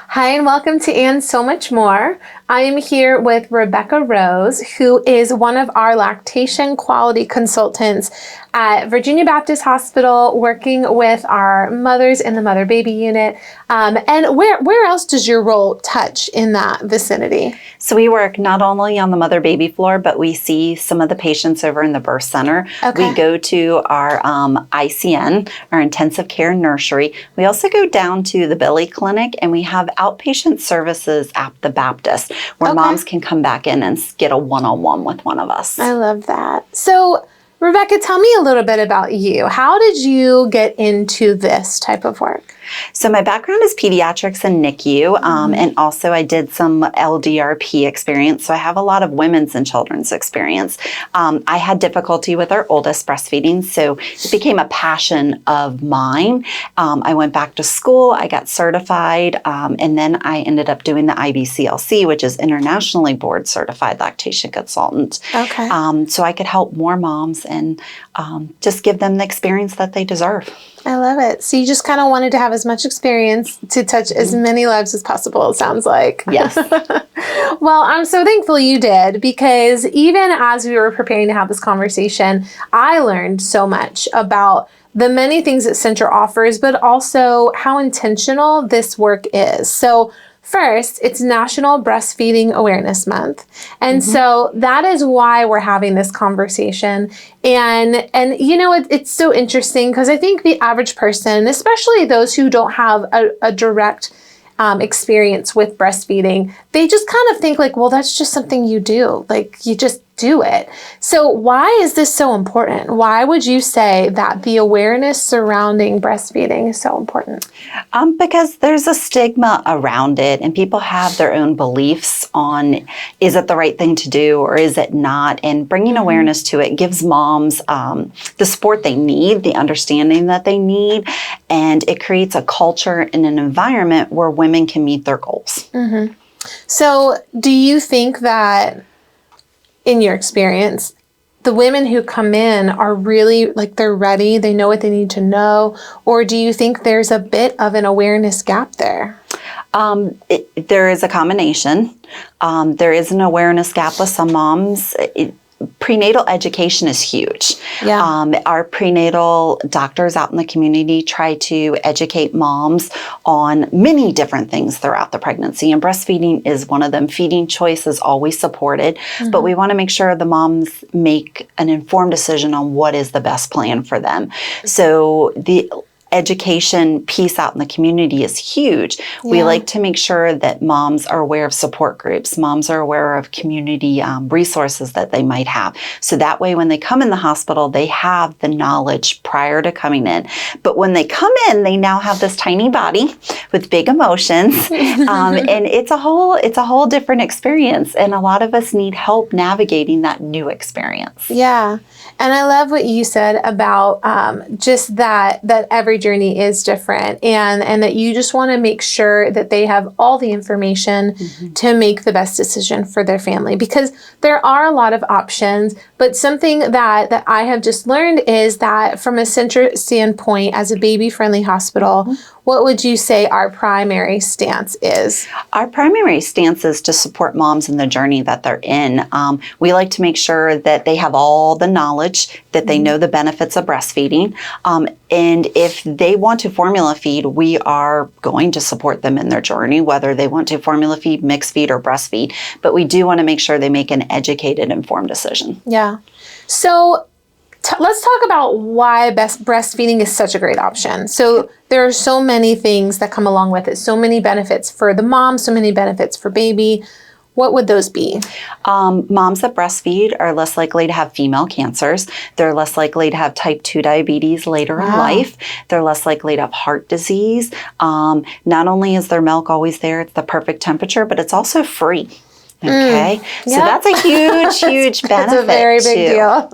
Hi, and welcome to And So Much More. I am here with Rebecca Rose, who is one of our lactation quality consultants at Virginia Baptist Hospital, working with our mothers in the mother-baby unit. And where else does your role touch in that vicinity? So we work not only on the mother-baby floor, but we see some of the patients over in the birth center. Okay. We go to our ICN, our intensive care nursery. We also go down to the Billy Clinic, and we have outpatient services at the Baptist, where moms can come back in and get a one-on-one with one of us. I love that. So, Rebecca, tell me a little bit about you. How did you get into this type of work? So my background is pediatrics and NICU, and also I did some LDRP experience, so I have a lot of women's and children's experience. I had difficulty with our oldest breastfeeding, so it became a passion of mine. I went back to school, I got certified, and then I ended up doing the IBCLC, which is Internationally Board Certified Lactation Consultant. Okay. So I could help more moms and just give them the experience that they deserve. I love it. So you just kind of wanted to have as much experience to touch as many lives as possible, it sounds like. Yes. Well, I'm so thankful you did, because even as we were preparing to have this conversation, I learned so much about the many things that Centra offers, but also how intentional this work is. So first, it's National Breastfeeding Awareness Month. And so that is why we're having this conversation. And you know, it's so interesting, because I think the average person, especially those who don't have a direct experience with breastfeeding, they just kind of think like, well, that's just something you do. Like, you just do it. So why is this so important? Why would you say that the awareness surrounding breastfeeding is so important? Because there's a stigma around it, and people have their own beliefs on, is it the right thing to do or is it not? And bringing awareness to it gives moms the support they need, the understanding that they need, and it creates a culture and an environment where women can meet their goals. So do you think that, in your experience, the women who come in are really, like, they're ready, they know what they need to know, or do you think there's a bit of an awareness gap there? There is a combination. There is an awareness gap with some moms. Prenatal education is huge. Yeah. Our prenatal doctors out in the community try to educate moms on many different things throughout the pregnancy, and breastfeeding is one of them. Feeding choice is always supported, but we want to make sure the moms make an informed decision on what is the best plan for them. So the education piece out in the community is huge. Yeah. We like to make sure that moms are aware of support groups. Moms are aware of community resources that they might have. So that way, when they come in the hospital, they have the knowledge prior to coming in. But when they come in, they now have this tiny body with big emotions, and it's a whole different experience. And a lot of us need help navigating that new experience. Yeah. And I love what you said about just that every journey is different, and that you just want to make sure that they have all the information to make the best decision for their family, because there are a lot of options. But something that I have just learned is that from a Centra standpoint, as a baby-friendly hospital, what would you say our primary stance is? Our primary stance is to support moms in the journey that they're in. We like to make sure that they have all the knowledge, that they know the benefits of breastfeeding. And if they want to formula feed, we are going to support them in their journey, whether they want to formula feed, mix feed, or breastfeed. But we do want to make sure they make an educated, informed decision. Yeah. So let's talk about why breastfeeding is such a great option. So there are so many things that come along with it, so many benefits for the mom, so many benefits for baby. What would those be? Moms that breastfeed are less likely to have female cancers. They're less likely to have type 2 diabetes later in life. They're less likely to have heart disease. Not only is their milk always there, it's the perfect temperature, but it's also free. Okay, so that's a huge benefit. That's a very big deal.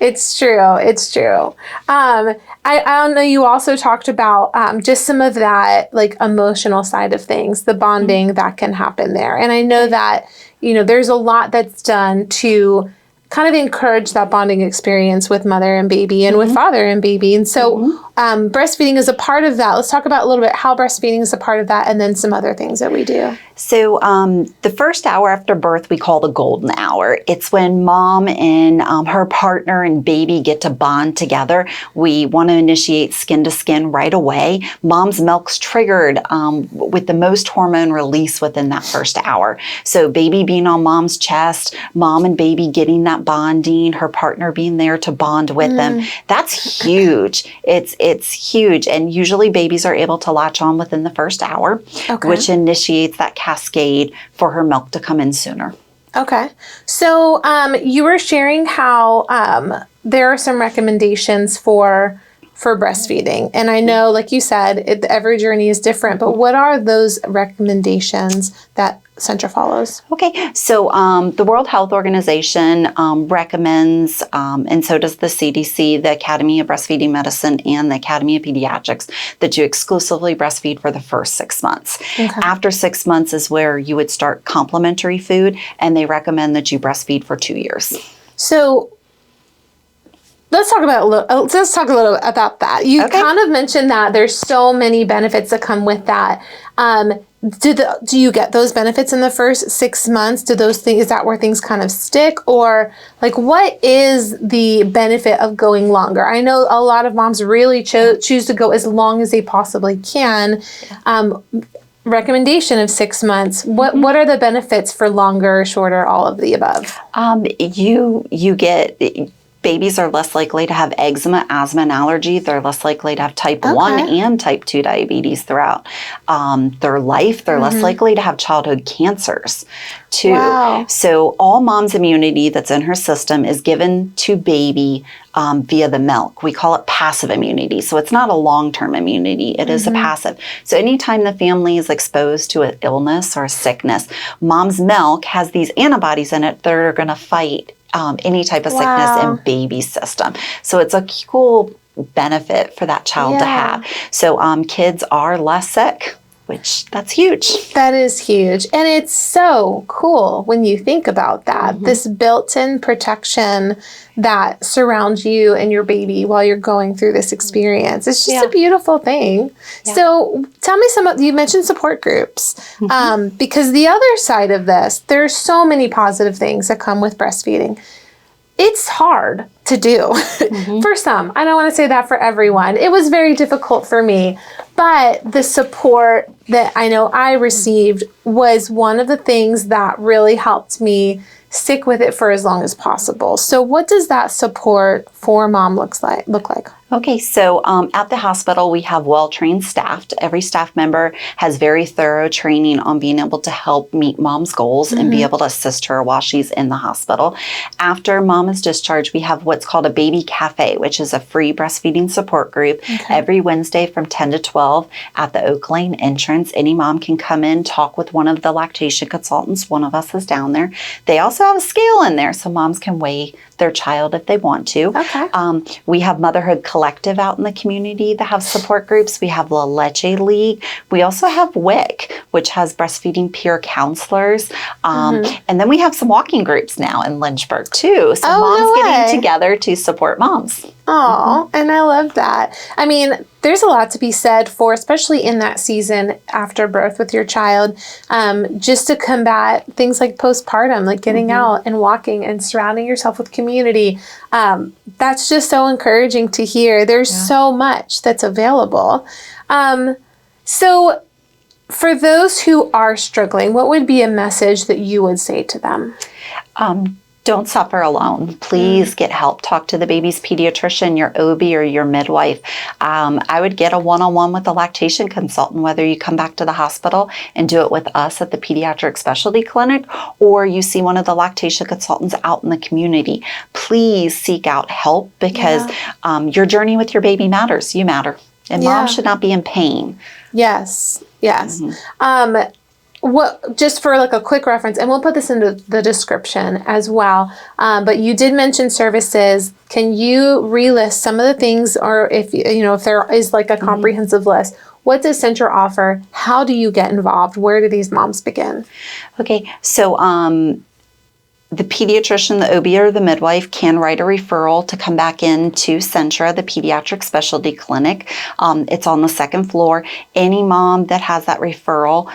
It's true. It's true. I know you also talked about just some of that, like, emotional side of things, the bonding that can happen there. And I know that, you know, there's a lot that's done to kind of encourage that bonding experience with mother and baby and with father and baby. And so breastfeeding is a part of that. Let's talk about a little bit how breastfeeding is a part of that and then some other things that we do. So the first hour after birth, we call the golden hour. It's when mom and her partner and baby get to bond together. We want to initiate skin to skin right away. Mom's milk's triggered with the most hormone release within that first hour. So baby being on mom's chest, mom and baby getting that bonding, her partner being there to bond with them. That's huge. It's huge. And usually babies are able to latch on within the first hour, which initiates that cascade for her milk to come in sooner. Okay. So you were sharing how there are some recommendations for breastfeeding. And I know, like you said, every journey is different, but what are those recommendations that Centra follows? Okay, so the World Health Organization recommends, and so does the CDC, the Academy of Breastfeeding Medicine, and the Academy of Pediatrics, that you exclusively breastfeed for the first 6 months. After 6 months is where you would start complementary food, and they recommend that you breastfeed for 2 years. So let's talk a little about that. You kind of mentioned that there's so many benefits that come with that. Do you get those benefits in the first 6 months? Is that where things kind of stick? Or like, what is the benefit of going longer? I know a lot of moms really choose to go as long as they possibly can. Recommendation of 6 months. What are the benefits for longer, shorter, all of the above? You get... Babies are less likely to have eczema, asthma, and allergy. They're less likely to have type 1 and type 2 diabetes throughout their life. They're less likely to have childhood cancers, too. Wow. So all mom's immunity that's in her system is given to baby via the milk. We call it passive immunity. So it's not a long-term immunity. It is a passive. So anytime the family is exposed to an illness or a sickness, mom's milk has these antibodies in it that are going to fight any type of sickness in baby's system. So it's a cool benefit for that child to have. So kids are less sick, which that's huge. That is huge. And it's so cool when you think about that. This built-in protection that surrounds you and your baby while you're going through this experience. It's just a beautiful thing. So tell me you mentioned support groups, because the other side of this, there's so many positive things that come with breastfeeding. It's hard to do for some. I don't want to say that for everyone. It was very difficult for me, but the support that I know I received was one of the things that really helped me stick with it for as long as possible. So what does that support for mom look like? Okay, so at the hospital, we have well-trained staff. Every staff member has very thorough training on being able to help meet mom's goals and be able to assist her while she's in the hospital. After mom is discharged, we have what's called a baby cafe, which is a free breastfeeding support group. Every Wednesday from 10 to 12 at the Oak Lane entrance. Any mom can come in, talk with one of the lactation consultants. One of us is down there. They also have a scale in there so moms can weigh their child if they want to. We have Motherhood Collective out in the community that have support groups. We have La Leche League. We also have WIC, which has breastfeeding peer counselors. And then we have some walking groups now in Lynchburg too. So moms getting together to support moms. Oh, and I love that. I mean, there's a lot to be said for, especially in that season after birth with your child, just to combat things like postpartum, like getting out and walking and surrounding yourself with community. That's just so encouraging to hear. There's so much that's available. So for those who are struggling, what would be a message that you would say to them? Don't suffer alone. Please get help. Talk to the baby's pediatrician, your OB, or your midwife. I would get a one-on-one with a lactation consultant, whether you come back to the hospital and do it with us at the pediatric specialty clinic, or you see one of the lactation consultants out in the community. Please seek out help because your journey with your baby matters. You matter. And mom should not be in pain. Yes. What, just for like a quick reference, and we'll put this into the description as well, but you did mention services. Can you relist some of the things, or if there is like a comprehensive list, what does Centra offer? How do you get involved? Where do these moms begin? Okay, so the pediatrician, the OB, or the midwife can write a referral to come back into Centra, the pediatric specialty clinic. It's on the second floor. Any mom that has that referral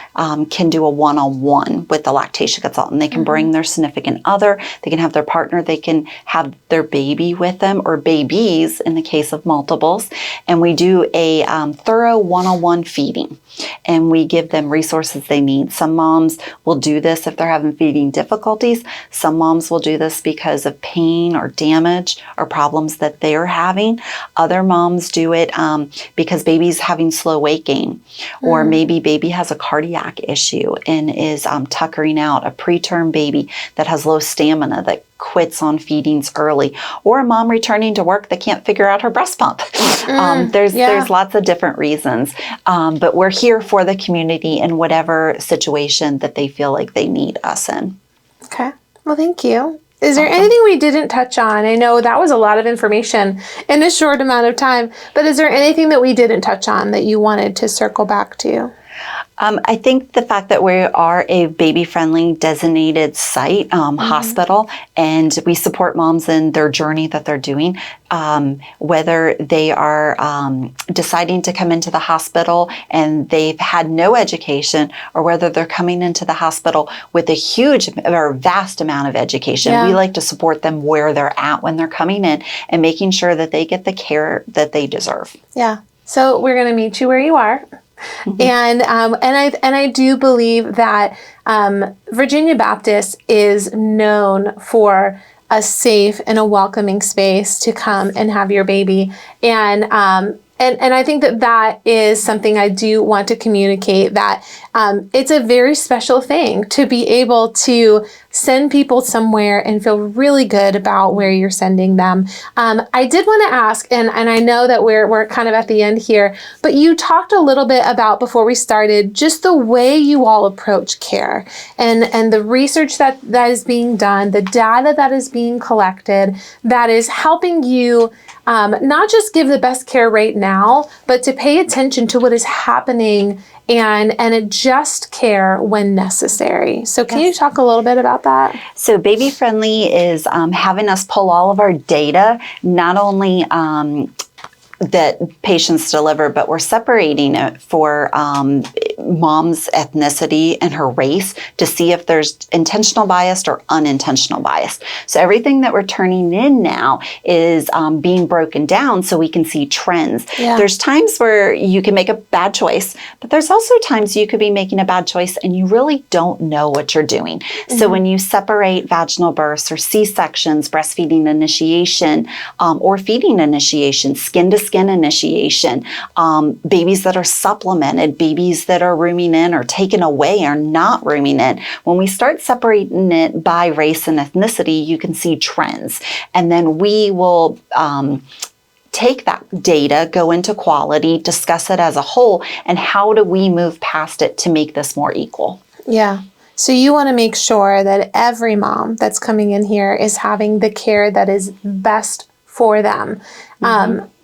can do a one-on-one with the lactation consultant. They can bring their significant other, they can have their partner, they can have their baby with them, or babies in the case of multiples. And we do a thorough one-on-one feeding, and we give them resources they need. Some moms will do this if they're having feeding difficulties. Some moms will do this because of pain or damage or problems that they're having. Other moms do it because baby's having slow weight gain, or maybe baby has a cardiac issue and is tuckering out, a preterm baby that has low stamina that quits on feedings early, or a mom returning to work that can't figure out her breast pump. There's lots of different reasons, but we're here for the community in whatever situation that they feel like they need us in. Okay. Well, thank you. Is there anything we didn't touch on? I know that was a lot of information in a short amount of time, but is there anything that we didn't touch on that you wanted to circle back to? I think the fact that we are a baby-friendly designated site, hospital, and we support moms in their journey that they're doing, whether they are deciding to come into the hospital and they've had no education, or whether they're coming into the hospital with a huge or vast amount of education. We like to support them where they're at when they're coming in and making sure that they get the care that they deserve. Yeah. So we're going to meet you where you are. And I do believe that Virginia Baptist is known for a safe and a welcoming space to come and have your baby. And I think that is something I do want to communicate, that it's a very special thing to be able to send people somewhere and feel really good about where you're sending them. I did want to ask, and I know that we're kind of at the end here, but you talked a little bit about, before we started, just the way you all approach care and the research that is being done, the data that is being collected, that is helping you not just give the best care right now, but to pay attention to what is happening and adjust care when necessary. So can you talk a little bit about that? So Baby Friendly is having us pull all of our data, not only that patients deliver, but we're separating it for mom's ethnicity and her race to see if there's intentional bias or unintentional bias. So everything that we're turning in now is being broken down so we can see trends. There's times where you can make a bad choice, but there's also times you could be making a bad choice and you really don't know what you're doing. So when you separate vaginal births or C-sections, breastfeeding initiation, or feeding initiation, skin-to-skin initiation, babies that are supplemented, babies that are rooming in or taken away or not rooming in. When we start separating it by race and ethnicity, you can see trends. And then we will take that data, go into quality, discuss it as a whole, and how do we move past it to make this more equal? Yeah. So you want to make sure that every mom that's coming in here is having the care that is best for them.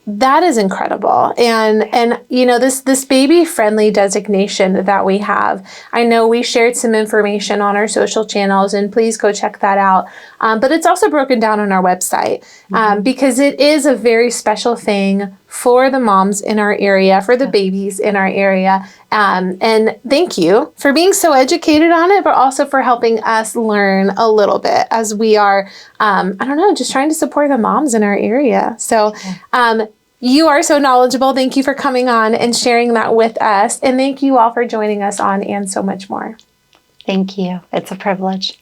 That is incredible. And you know, this baby friendly designation that we have, I know we shared some information on our social channels, and please go check that out. But it's also broken down on our website because it is a very special thing for the moms in our area, for the babies in our area. And thank you for being so educated on it, but also for helping us learn a little bit as we are, just trying to support the moms in our area. So you are so knowledgeable. Thank you for coming on and sharing that with us. And thank you all for joining us on And So Much More. Thank you. It's a privilege.